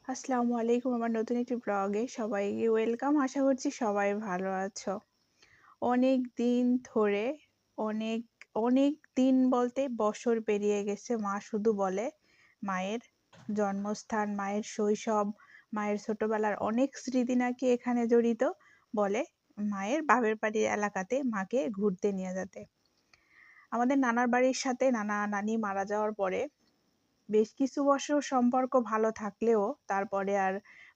আসসালামু আলাইকুম। আমার নতুন একটি ব্লগে সবাইকে ওয়েলকাম। আশা করছি সবাই ভালো আছো। অনেক দিন ধরে অনেক, অনেক দিন বলতে বছর পেরিয়ে গেছে। মা শুধু বলে মায়ের জন্মস্থান, মায়ের শৈশব, মায়ের ছোটবেলার অনেক স্মৃতি নাকি এখানে জড়িত। বলে মায়ের বাপের বাড়ির এলাকাতে মাকে ঘুরতে নিয়ে যেতে। আমাদের নানার বাড়ির সাথে নানা নানি মারা যাওয়ার পরে বেশ কিছু বছর সম্পর্ক ভালো থাকলেও তারপরে আর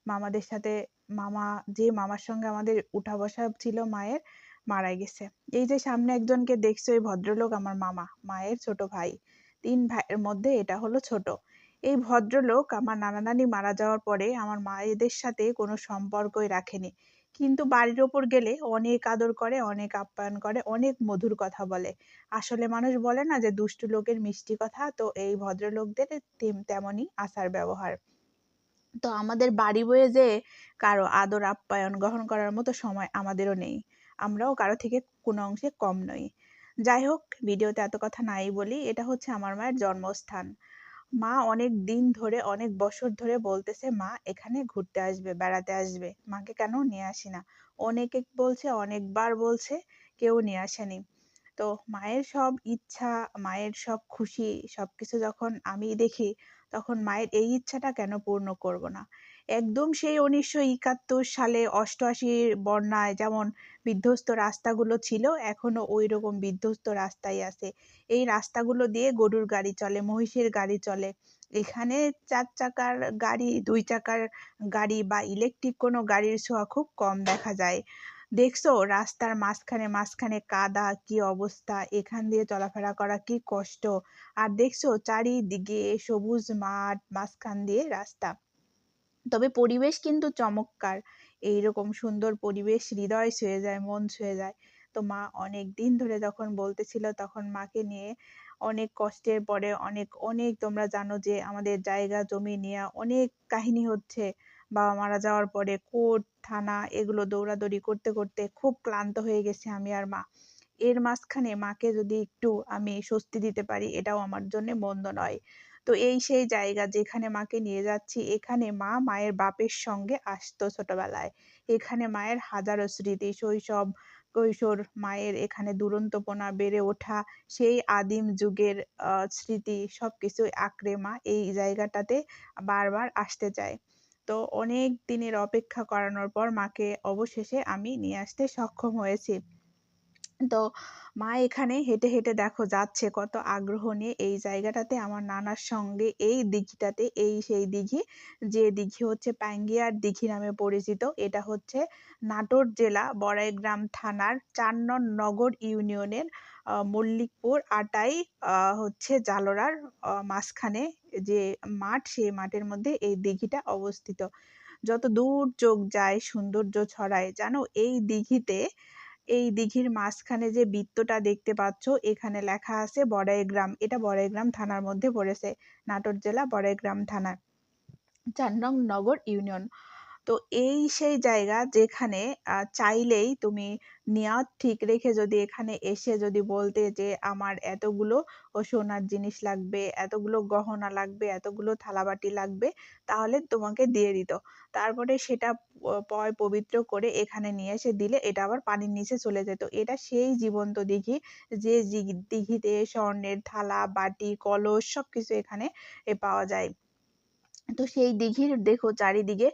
মামাদের সাথে মামা যে মামার সঙ্গে আমাদের উঠা বসা ছিল মায়ের মারা গেছে। এই যে সামনে একজনকে দেখছো, এই ভদ্রলোক আমার মামা, মায়ের ছোট ভাই। ৩ ভাইয়ের মধ্যে এটা হলো ছোট। এই ভদ্রলোক আমার নানা নানি মারা যাওয়ার পরে আমার মায়েদের সাথে কোনো সম্পর্কই রাখেনি। কিন্তু বাড়ির ওপর গেলে অনেক আদর করে, অনেক আপ্যায়ন করে, অনেক মধুর কথা বলে। আসলে মানুষ বলে না যে দুষ্টু লোকের মিষ্টি কথা, তো এই ভদ্রলোকদের তেমনই আচার ব্যবহার। তো আমাদের বাড়ি বয়ে যে কারো আদর আপ্যায়ন গ্রহণ করার মতো সময় আমাদেরও নেই। আমরাও কারো থেকে কোনো অংশে কম নই। যাই হোক, ভিডিওতে এত কথা নাই বলি। এটা হচ্ছে আমার মায়ের জন্মস্থান। মা অনেক দিন ধরে, অনেক বছর ধরে বলতেছে মা এখানে ঘুরতে আসবে, বেড়াতে আসবে। মাকে কেন নিয়ে আসি না? অনেকে বলছে, অনেকবার বলছে, কেউ নিয়ে আসেনি। তো মায়ের সব ইচ্ছা, মায়ের সব খুশি, সবকিছু যখন আমি দেখি, তখন মায়ের এই ইচ্ছাটা কেন পূর্ণ করব না? একদম সেই ১৯৭১ সালে ৮৮-র বন্যায় যেমন বিধ্বস্ত রাস্তাগুলো ছিল, এখনো ঐরকম বিধ্বস্ত রাস্তাই আছে। এই রাস্তাগুলো দিয়ে গরুর গাড়ি চলে, মহিষের গাড়ি চলে। এখানে ৪ চাকার গাড়ি, ২ চাকার গাড়ি বা ইলেকট্রিক কোনো গাড়ির ছোঁয়া খুব কম দেখা যায়। দেখছো রাস্তার মাঝখানে মাঝখানে কাদা, কি অবস্থা! এখান দিয়ে চলাফেরা করা কি কষ্ট! আর দেখছো চারিদিকে সবুজ মাঠ, মাঝখান দিয়ে রাস্তা। তবে পরিবেশ কিন্তু চমৎকার। এইরকম সুন্দর পরিবেশ হৃদয় ছুঁয়ে যায়, মন ছুঁয়ে যায়। তো মা অনেক দিন ধরে যখন বলতেছিল, তখন মাকে নিয়ে অনেক কষ্টের পরে অনেক, অনেক, তোমরা জানো যে আমাদের জায়গা জমি নিয়ে অনেক কাহিনী হচ্ছে। বাবা মারা যাওয়ার পরে কোর্ট, থানা এগুলো দৌড়াদৌড়ি করতে, করতে খুব ক্লান্ত হয়ে গেছি আমি আর মা। এর মাঝখানে মাকে যদি একটু আমি স্বস্তি দিতে পারি, এটাও আমার জন্যে মন্দ নয়। তো এই সেই জায়গা যেখানে মাকে নিয়ে যাচ্ছি। এখানে মা মায়ের বাপের সঙ্গে আসতো ছোটবেলায়। এখানে মায়ের হাজারো স্মৃতি, শৈশব, কৈশোর, মায়ের এখানে দুরন্তপনা, বেড়ে ওঠা, সেই আদিম যুগের স্মৃতি সবকিছুই আঁকড়ে মা এই জায়গাটাতে বারবার আসতে চায়। তো অনেক দিনের অপেক্ষা করানোর পর মাকে অবশেষে আমি নিয়ে আসতে সক্ষম হয়েছি। তো মা এখানে হেঁটে, হেঁটে দেখো যাচ্ছে কত আগ্রহ নিয়ে এই জায়গাটাতে আমার নানার সঙ্গে, এই দিঘিটাতে, এই সেই দিঘি, যে দিঘি হচ্ছে পাঙ্গিয়ার দিঘি নামে পরিচিত। এটা হচ্ছে নাটোর জেলা বড়াইগ্রাম থানার ৪ নং নগর ইউনিয়নের মল্লিকপুর আটাই হচ্ছে জালোরার মাঝখানে যে মাঠ, সেই মাঠের মধ্যে এই দিঘিটা অবস্থিত। যত দূর চোখ যায় সৌন্দর্য ছড়ায়। জানো এই দিঘিতে, এই দিঘির মাঝখানে যে বৃত্তটা দেখতে পাচ্ছ, এখানে লেখা আছে বড়াইগ্রাম। এটা বড়াইগ্রাম থানার মধ্যে পড়েছে। নাটোর জেলা বড়াইগ্রাম থানার ৪ নং নগর ইউনিয়ন। তো এই সেই জায়গা যেখানে চাইলেই তুমি নিয়ত ঠিক রেখে যদি এখানে এসে যদি বলতে যে আমার এতগুলো সোনার জিনিস লাগবে, এতগুলো গহনা লাগবে, এতগুলো থালাবাটি লাগবে, তাহলে তোমাকে দিয়ে দিত। তারপরে সেটা পয় পবিত্র করে এখানে নিয়ে এসে দিলে এটা আবার পানির নিচে চলে যেত। এটা সেই জীবন্ত দিঘি, যে দিঘিতে স্বর্ণের থালা, বাটি, কলস সবকিছু এখানে পাওয়া যায়। তো সেই দিঘির দেখো চারিদিকে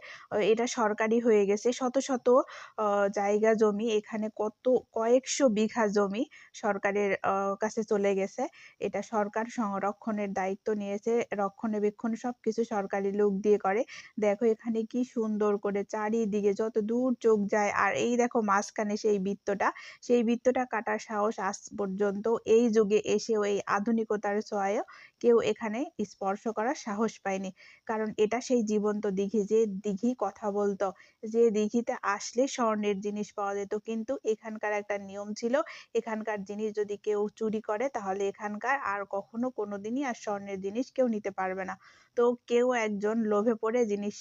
এটা সরকারি হয়ে গেছে। শত শত জায়গা জমি এখানে, কত কয়েকশো বিঘা জমি সরকারের কাছে চলে গেছে। এটা সরকার সংরক্ষণের দায়িত্ব নিয়েছে। রক্ষণাবেক্ষণ সবকিছু সরকারি লোক দিয়ে করে। দেখো এখানে কি সুন্দর করে চারিদিকে যত দূর চোখ যায়। আর এই দেখো মাঝখানে সেই বৃত্তটা, সেই বৃত্তটা কাটার সাহস আজ পর্যন্ত এই যুগে এসেও, এই আধুনিকতার ছোঁয়ায়ও কেউ এখানে স্পর্শ করার সাহস পায়নি। কারণ এটা সেই জীবন্ত দিঘি, যে দিঘি কথা বলতো, যে দিঘিতে আসলে স্বর্ণের জিনিস পাওয়া যেত। কিন্তু এখানকার একটা নিয়ম ছিল, এখানকার জিনিস যদি কেউ চুরি করে তাহলে এখানকার আর কখনো কোনোদিনই আর স্বর্ণের জিনিস কেউ নিতে পারবে না। তো কেউ একজন লোভে পড়ে জিনিস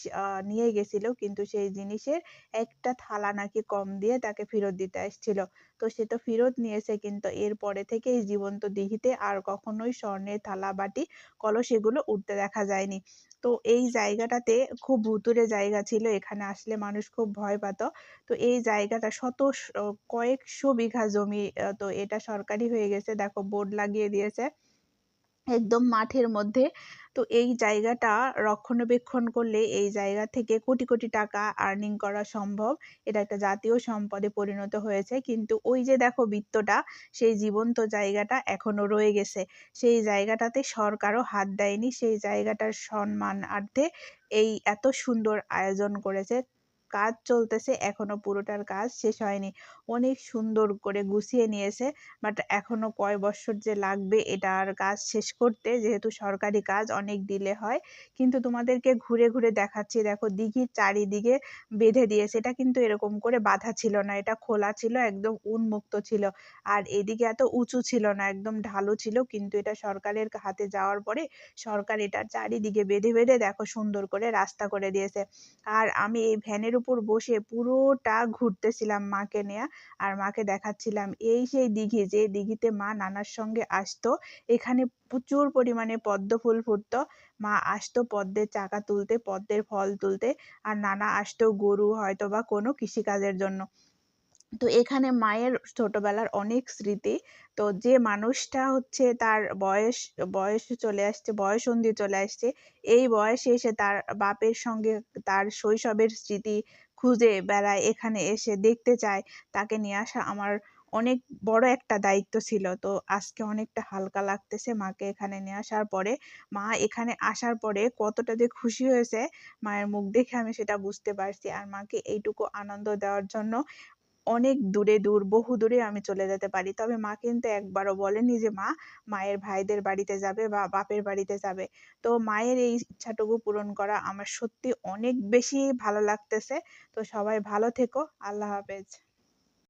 নিয়ে গেছিল, কিন্তু সেই জিনিসের একটা থালা নাকি কম দিয়ে তাকে ফেরত দিতে আসছিল। তো সে তো ফেরত নিয়েছে, কিন্তু এরপরে থেকে এই জীবন্ত দিঘিতে আর কখনোই স্বর্ণের থালা, বাটি, কলস এগুলো উঠতে দেখা যায়নি। তো এই জায়গাটাতে খুব ভুতুড়ে জায়গা ছিল। এখানে আসলে মানুষ খুব ভয় পাত। তো এই জায়গাটা কয়েকশো বিঘা জমি, তো এটা সরকারি হয়ে গেছে। দেখো বোর্ড লাগিয়ে দিয়েছে। একদম মাঠের মধ্যে। তো এই জায়গাটা রক্ষণাবেক্ষণ করলে এই জায়গা থেকে কোটি, কোটি টাকা আর্নিং করা সম্ভব। এটা একটা জাতীয় সম্পদে পরিণত হয়েছে। কিন্তু ওই যে দেখো বৃত্তটা, সেই জীবন্ত জায়গাটা এখনো রয়ে গেছে। সেই জায়গাটাতে সরকারও হাত দেয়নি। সেই জায়গাটার সম্মানার্থে এই এত সুন্দর আয়োজন করেছে। কাজ চলতেছে, এখনো পুরোটার কাজ শেষ হয়নি। অনেক সুন্দর করে গুছিয়ে নিয়েছে। বাট এখনো কয় বৎসর যে লাগবে এটার কাজ শেষ করতে, যেহেতু সরকারি কাজ অনেক ডিলে হয়। কিন্তু তোমাদেরকে ঘুরে, ঘুরে দেখাচ্ছি। দেখো দিঘির চারিদিকে বেঁধে দিয়েছে। এটা কিন্তু এরকম করে বাঁধা ছিল না। এটা খোলা ছিল, একদম উন্মুক্ত ছিল। আর এদিকে এত উঁচু ছিল না, একদম ঢালু ছিল। কিন্তু এটা সরকারের হাতে যাওয়ার পরে সরকার এটার চারিদিকে বেঁধে, বেঁধে দেখো সুন্দর করে রাস্তা করে দিয়েছে। আর আমি এই ভ্যানের উপর বসে পুরোটা ঘুরতেছিলাম মাকে নিয়ে। আর মাকে দেখাচ্ছিলাম এই সেই দিঘি, যে দিঘিতে মা নানার সঙ্গে আসতো। এখানে প্রচুর পরিমাণে পদ্ম ফুল ফুটতো। মা আসতো পদ্মের চাকা তুলতে, পদ্মের ফল তুলতে। আর নানা আসতো গরু হয়তোবা কোনো কৃষিকাজের জন্য। তো এখানে মায়ের ছোটবেলার অনেক স্মৃতি। তো যে মানুষটা হচ্ছে তার বয়স চলে আসছে, বয়ঃসন্ধি চলে আসছে, এই বয়সে এসে তার বাপের সঙ্গে তার শৈশবের স্মৃতি খুঁজে বেড়ায়, এখানে এসে দেখতে চায়, তাকে নিয়ে আসা আমার অনেক বড় একটা দায়িত্ব ছিল। তো আজকে অনেকটা হালকা লাগতেছে মাকে এখানে নিয়ে আসার পরে। মা এখানে আসার পরে কতটা যে খুশি হয়েছে, মায়ের মুখ দেখে আমি সেটা বুঝতে পারছি। আর মাকে এইটুকু আনন্দ দেওয়ার জন্য অনেক বহু দূরে আমি চলে যেতে পারি। তবে মা কিন্তু একবারও বলেনি যে মায়ের ভাইদের বাড়িতে যাবে বা বাপের বাড়িতে যাবে। তো মায়ের এই ইচ্ছাটুকু পূরণ করা আমার সত্যি অনেক বেশি ভালো লাগতেছে। তো সবাই ভালো থেকো। আল্লাহ হাফেজ।